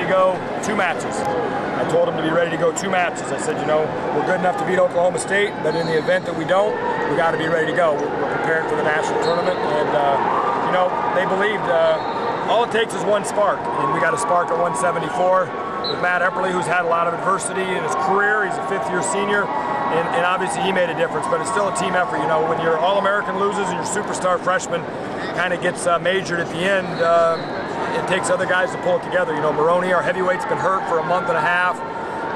go 2 matches. I told him to be ready to go 2 matches. I said, you know, we're good enough to beat Oklahoma State, but in the event that we don't, we got to be ready to go. We're preparing for the national tournament, and you know, they believed. All it takes is one spark, and we got a spark at 174 with Matt Epperly, who's had a lot of adversity in his career. He's a 5th-year senior, and obviously he made a difference, but it's still a team effort. You know, when your All-American loses and your superstar freshman kind of gets majored at the end, it takes other guys to pull it together. You know, Maroney, our heavyweight's been hurt for a month and a half.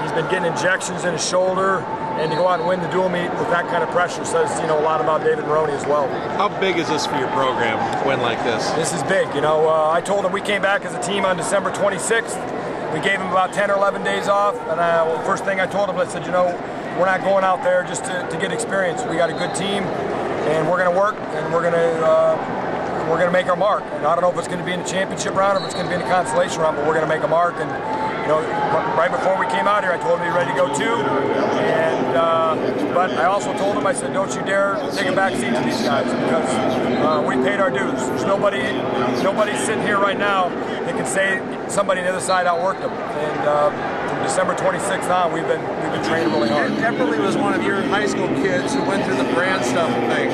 He's been getting injections in his shoulder, and to go out and win the dual meet with that kind of pressure says, you know, a lot about David Maroney as well. How big is this for your program, a win like this? This is big. You know, I told him we came back as a team on December 26th. We gave him about 10 or 11 days off, and well, first thing I told him, I said, you know, we're not going out there just to get experience. We got a good team, and we're going to work, and we're going to make our mark. And I don't know if it's going to be in the championship round or if it's going to be in the consolation round, but we're going to make a mark. And you know, right before we came out here, I told him to be ready to go too. And but I also told him, I said, don't you dare take a back seat to these guys, because we paid our dues. There's nobody sitting here right now that can say somebody on the other side outworked them. And from December 26th on, we've been training really hard. Epperly was one of your high school kids who went through the brand stuff thing.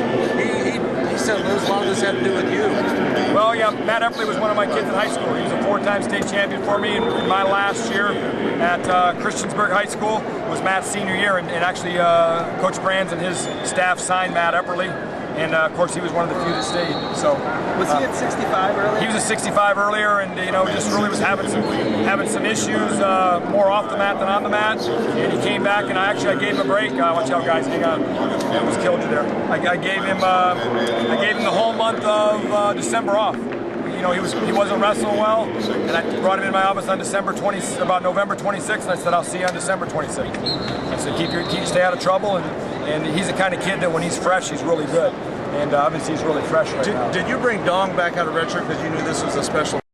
He said a lot of this had to do with you. Well, yeah, Matt Epperly was one of my kids in high school. He was a 4-time state champion for me in my last year at Christiansburg High School. It was Matt's senior year, and actually Coach Brands and his staff signed Matt Epperly. And of course, he was one of the few that stayed. So was he at 65 earlier? He was at 65 earlier, and you know, just really was having some issues more off the mat than on the mat. And he came back, and I gave him a break. Watch out, guys! Hang on, I almost killed you there. I gave him the whole month of December off. You know, he wasn't wrestling well, and I brought him in my office on about November 26th, and I said, I'll see you on December 26th. I said, stay out of trouble, and he's the kind of kid that when he's fresh, he's really good. And obviously he's really fresh right now. Did you bring Dong back out of redshirt because you knew this was a special